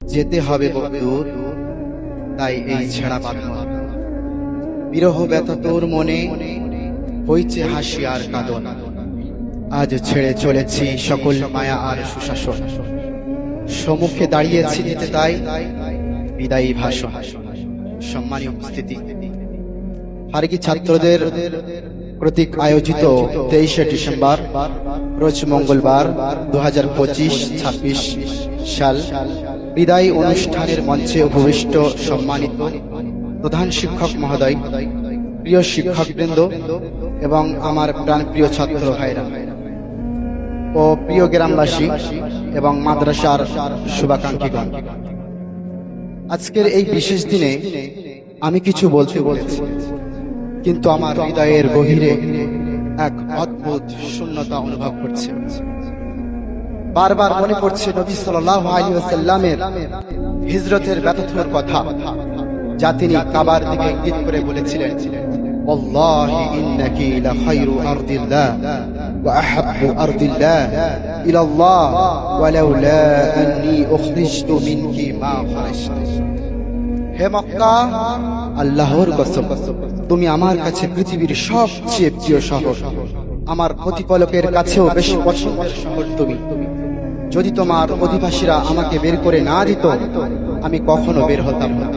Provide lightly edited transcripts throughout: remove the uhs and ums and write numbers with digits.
যেতে হবে দূর, তাই এই ছেঁড়া বাঁধন। বিরহ ব্যথা তোর মনে, হইছে হাসি আর কাঁদন। আজ ছেড়ে চলেছি সকল মায়া আর সুশাসন। সম্মুখে দাঁড়িয়েছি নিতে তাই বিদায়ী ভাষণ। সম্মানীয় উপস্থিতি, ফারুকী ছাত্রদের কর্তৃক আয়োজিত 23শে ডিসেম্বর রোজ মঙ্গলবার 2025-26 সাল বিদায়ী অনুষ্ঠানের মঞ্চে উপবিষ্ট সম্মানিত প্রধান শিক্ষক মহোদয়, প্রিয় শিক্ষকবৃন্দ এবং আমার প্রাণপ্রিয় ছাত্র ভাইরা ও প্রিয় গ্রামবাসী এবং মাদ্রাসার শুভাকাঙ্ক্ষীগণ, আজকের এই বিশেষ দিনে আমি কিছু বলতে বলছি, কিন্তু আমার হৃদয়ের গভীরে এক অদ্ভুত শূন্যতা অনুভব করছে। বারবার মনে পড়ছে নবী সাল্লাল্লাহু আলাইহি ওয়াসাল্লামের হিজরতের ব্যথা কথা, যা তিনি কাবার দিকে ইঙ্গিত করে বলেছিলেন, ওয়াল্লাহি ইন্নাকি লাখায়রু আরদিল্লাহ ওয়া আহাব্বু আরদিল্লাহ ইলাল্লাহ ওয়ালাউলা আন্নী উখরিজতু মিনকি মা খারাজতু। হে মক্কা, আল্লাহর কসম, তুমি আমার কাছে পৃথিবীর সবচেয়ে প্রিয় শহর, আমার প্রতিপালকের কাছেও বেশি পছন্দের শহর তুমি। যদি তোমার অধিবাসীরা আমাকে বের করে না দিত, আমি কখনো বের হতাম না।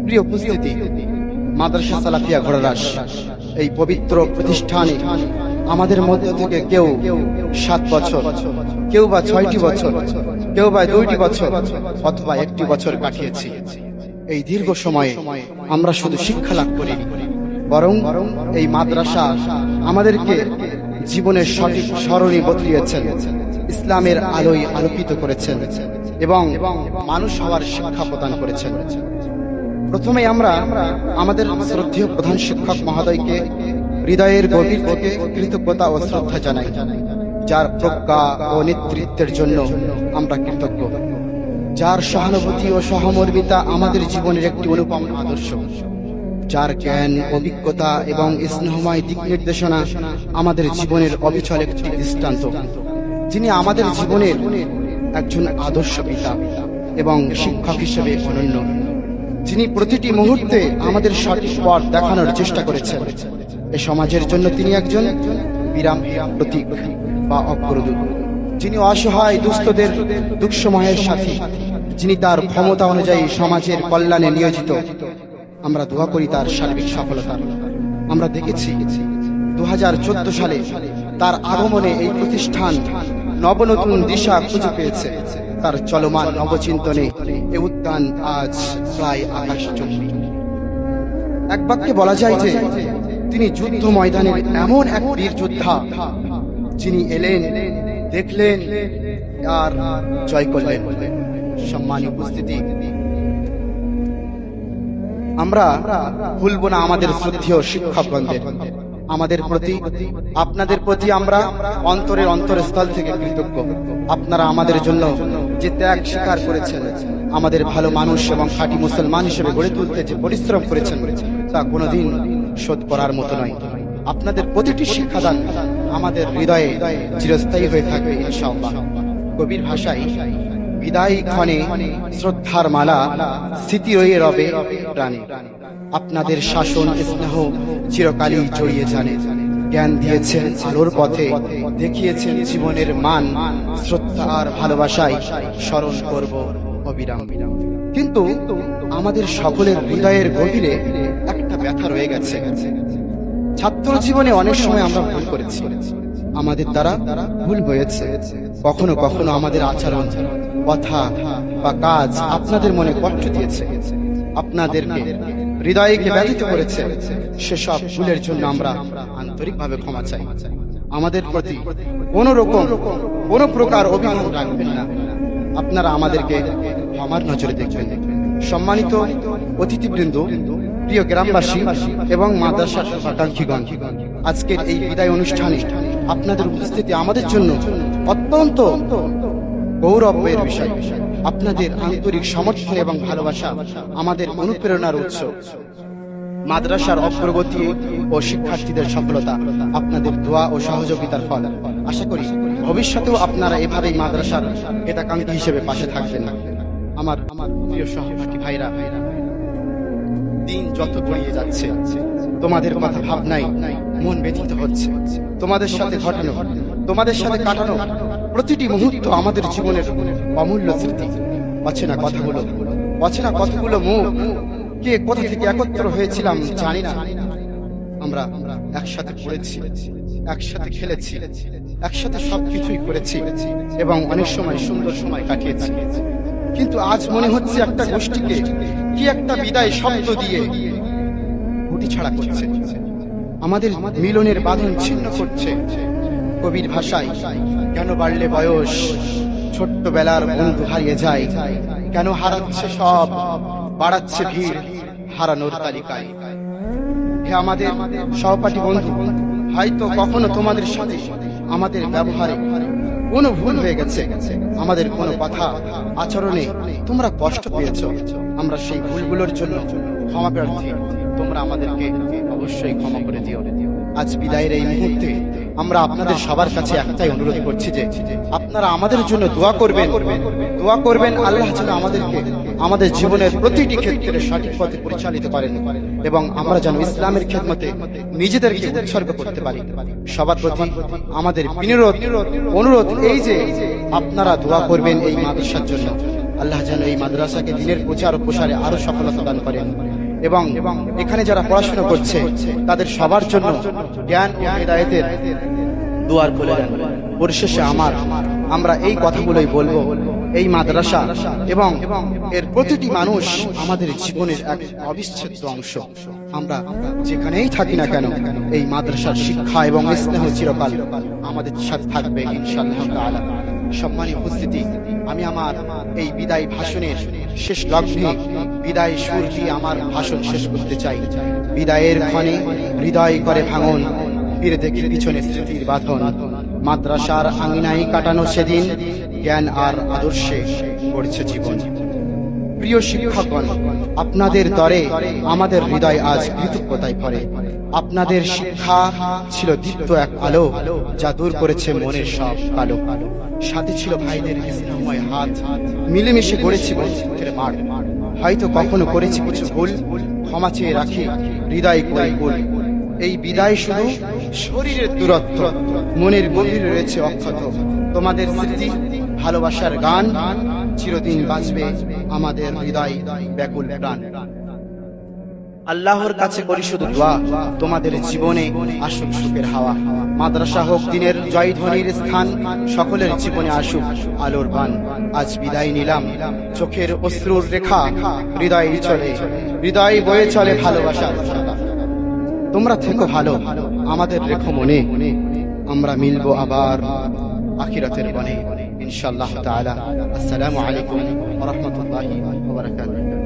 প্রিয় উপস্থিতি, মাদ্রাসা সালাফিয়া ঘোড়ারাস এই পবিত্র প্রতিষ্ঠানে আমাদের মধ্য থেকে কেউ 7 বছর, কেউ বা 6টি বছর, কেউ বা 2টি বছর অথবা 1টি বছর কাটিয়েছি। এই দীর্ঘ সময়ে আমরা শুধু শিক্ষা লাভ করিনি, বরং এই মাদ্রাসা আমাদেরকে জীবনের সঠিক সরণি বদলিয়েছেন, ইসলামের আলোয় আলোকিত করেছেন এবং মানুষ হওয়ার শিক্ষা প্রদান করেছেন। প্রথমে আমরা আমাদের শ্রদ্ধেয় প্রধান শিক্ষক মহোদয়কে হৃদয়ের গভীর থেকে কৃতজ্ঞতা ও শ্রদ্ধা জানাই, যার প্রজ্ঞা ও নেতৃত্বের জন্য আমরা কৃতজ্ঞ, যার সহানুভূতি ও সহমর্মিতা আমাদের জীবনের একটি অনুপম আদর্শ, যার জ্ঞান, অভিজ্ঞতা এবং স্নেহময় দিক নির্দেশনা আমাদের জীবনের অবিচল একটি দৃষ্টান্ত, যিনি আমাদের জীবনের একজন আদর্শ পিতা এবং শিক্ষক হিসেবে অনন্য, যিনি প্রতিটি মুহূর্তে আমাদের সঠিক পথ দেখানোর চেষ্টা করেছেন। এ সমাজের জন্য তিনি একজন বিরাম প্রতীক বা অগ্রদূত, যিনি অসহায় দুস্থদের দুঃসময়ের সাথী, যিনি তার ক্ষমতা অনুযায়ী সমাজের কল্যাণে নিয়োজিত। আমরা দোয়া করি তার সার্বিক সফলতা। আমরা দেখেছি 2014 সালে তার আগমনে এই প্রতিষ্ঠান নবনতুন দিশা খুঁজে পেয়েছে। তার চলমান নবচিন্তনে এ উদ্যান আজ প্রায় আকাশচুম্বী। এক বাক্যে বলা যায় যে তিনি যুদ্ধ ময়দানের এমন এক বীর যোদ্ধা, যিনি এলেন, দেখলেন আর জয় করলেন। সম্মানীয় উপস্থিতি, আমরা ভুলব না আমাদের শ্রদ্ধেয় শিক্ষকগণদের। আমাদের প্রতি, আপনাদের প্রতি আমরা অন্তরের অন্তরস্থল থেকে কৃতজ্ঞ। আপনারা আমাদের জন্য যে ত্যাগ স্বীকার করেছেন, আমাদের ভালো মানুষ এবং খাঁটি মুসলমান হিসেবে গড়ে তুলতে যে পরিশ্রম করেছেন, তা কোনোদিন শোধ করার মতো নয়। আপনাদের প্রতিটি শিক্ষাদান আমাদের হৃদয়ে চিরস্থায়ী হয়ে থাকবে ইনশাআল্লাহ। কবির ভাষায়, বিদায়ী ক্ষণে শ্রদ্ধার মালা, স্মৃতি রয়ে রবে প্রাণে। আপনাদের শাসন স্নেহ চিরকালই জড়িয়ে জানে। জ্ঞান দিয়েছেন আলোর পথে, দেখিয়েছেন জীবনের মান। শ্রদ্ধা আর ভালোবাসায় স্মরণ করব অবিরাম। কিন্তু আমাদের সকলের হৃদয়ের গভীরে একটা ব্যথা রয়ে গেছে। ছাত্র জীবনে অনেক সময় আমরা ভুল করেছি, আমাদের দ্বারা ভুল হয়েছে। কখনো কখনো আমাদের আচরণ, কথা বা কাজ আপনাদের মনে কষ্ট দিয়েছে, আপনাদেরকে হৃদয়কে ব্যথিত করেছে। সেসব ভুলের জন্য আমরা আন্তরিকভাবে ক্ষমা চাই। আমাদের প্রতি কোন প্রকার অভিমান রাখবেন না। আপনারা আমাদেরকে ক্ষমার নজরে দেখবেন। সম্মানিত অতিথিবৃন্দ, প্রিয় গ্রামবাসী এবং মাদ্রাসার শুভাকাঙ্ক্ষীগণ, আজকের এই বিদায় অনুষ্ঠানে আপনাদের উপস্থিতি আমাদের জন্য অত্যন্ত গৌরবের বিষয়। আপনাদের আন্তরিক সমর্থন এবং ভালোবাসা আমাদের অনুপ্রেরণার উৎস। মাদ্রাসার অগ্রগতি ও শিক্ষার্থীদের সফলতা আপনাদের দোয়া ও সহযোগিতার ফল। আশা করি ভবিষ্যতেও আপনারা এভাবেই মাদ্রাসার হিতাকাঙ্ক্ষী হিসেবে পাশে থাকবেন। আমার প্রিয় সহপাঠী ভাইরা, দিন যত গড়িয়ে যাচ্ছে তোমাদের কথা ভাবনাই মন ব্যথিত হচ্ছে। তোমাদের সাথে ঘটানো, তোমাদের সাথে কাটানো প্রতিটি মুহূর্ত আমাদের জীবনের অমূল্য স্মৃতি। অচেনা কথাগুলো মুখ, কে কোথা থেকে একত্র হয়েছিলাম জানি না। আমরা একসাথে পড়েছি, একসাথে খেলেছি, একসাথে সবকিছুই করেছি এবং অনেক সময় সুন্দর সময় কাটিয়েছি। কিন্তু আজ মনে হচ্ছে একটা গোষ্ঠীকে কি একটা বিদায় শব্দ দিয়ে গুটি ছাড়া করছে, আমাদের মিলনের বাঁধন ছিন্ন করছে। কবির ভাষায়, কেন বাড়লে বয়স ছোট্টবেলার বন্ধু হারিয়ে যায়, কেন হারাচ্ছে সব বাড়াচ্ছে ভিড় হারানোর তালিকায়। হে আমাদের সহপাঠী বন্ধু, হয়তো কখনো তোমাদের সাথে আমাদের ব্যবহারে কোনো ভুল হয়ে গেছে, আমাদের কোনো কথা আচরণে তোমরা কষ্ট পেয়েছো। আমরা সেই ভুলগুলোর জন্য ক্ষমা প্রার্থী, তোমরা আমাদেরকে অবশ্যই ক্ষমা করে দিও। আজ বিদায়ের এই মুহূর্তে আমরা আপনাদের সবার কাছে একটাই অনুরোধ করছি যে আপনারা আমাদের জন্য দোয়া করবেন। আল্লাহ যেন আমাদেরকে আমাদের জীবনের প্রতিটি ক্ষেত্রে সঠিক পথে পরিচালিত করেন এবং আমরা যেন ইসলামের খেদমতে নিজেদেরকে উৎসর্গ করতে পারি। সবার প্রতি আমাদের বিনম্র অনুরোধ এই যে আপনারা দোয়া করবেন এই মাদ্রাসার জন্য। আল্লাহ যেন এই মাদ্রাসাকে দিনের প্রচার ও প্রসারে আরো সফলতা দান করেন এবং এখানে যারা পড়াশোনা করছে তাদের সবার জন্য জ্ঞান ও হেদায়েতের দুয়ার খুলে দেন। পরিশেষে আমরা এই কথাগুলোই বলবো, এই মাদ্রাসা এবং এর প্রতিটি মানুষ আমাদের জীবনের এক অবিচ্ছেদ্য অংশ। আমরা যেখানেই থাকি না কেন এই মাদ্রাসার শিক্ষা এবং স্নেহ চিরকাল আমাদের সাথে থাকবে ইনশাআল্লাহ তাআলা। সম্মানীয় উপস্থিতি, আমি আমার এই বিদায় ভাষণের শেষ লগ্নে বিদায় সুর দিয়ে আমার ভাষণ শেষ করতে চাই। বিদায়ের ক্ষণে হৃদয় করে ভাঙন, ফিরে দেখি পিছনে স্মৃতির বাঁধন। মাদ্রাসার আঙিনায় কাটানো সেদিন জ্ঞান আর আদর্শে গড়ছে জীবন। প্রিয় শিক্ষকগণ, আপনাদের দরে আমাদের হৃদয় আজ কৃতজ্ঞতায় ভরে। আপনাদের শিক্ষা ছিল দীপ্ত এক আলো, যা দূর করেছে মনের সব কালো। সাথে ছিল ভাইদের স্নেহময় হাত, মিলেমিশে গড়েছি বন্ধুত্বের মাঠ। হয়তো কখনো করেছি কিছু ভুল, ক্ষমা চেয়ে রাখি হৃদয় করে ভুল। এই বিদায় শুধু শরীরের দূরত্ব, মনের গভীরে রয়েছে অক্ষত তোমাদের স্মৃতি, ভালোবাসার গান চিরদিন বাঁচবে আমাদের হৃদয় ব্যাকুল প্রাণ। আল্লাহর কাছে করি শুধু দোয়া, তোমাদের জীবনে আসুক সুখের হাওয়া। মাদ্রাসা হোক দিনের জয়ধ্বনির স্থান, সকলের জীবনে আসুক আলোর বান। আজ বিদায় নিলাম, চোখের অশ্রুর রেখা হৃদয় বয়ে চলে ভালোবাসার ধারা। তোমরা থেকো ভালো, আমাদের রেখো মনে, আমরা মিলবো আবার আখিরাতের বনে ইনশাআল্লাহ তাআলা। আসসালামু আলাইকুম ওয়া রাহমাতুল্লাহি ওয়া বারাকাতুহু।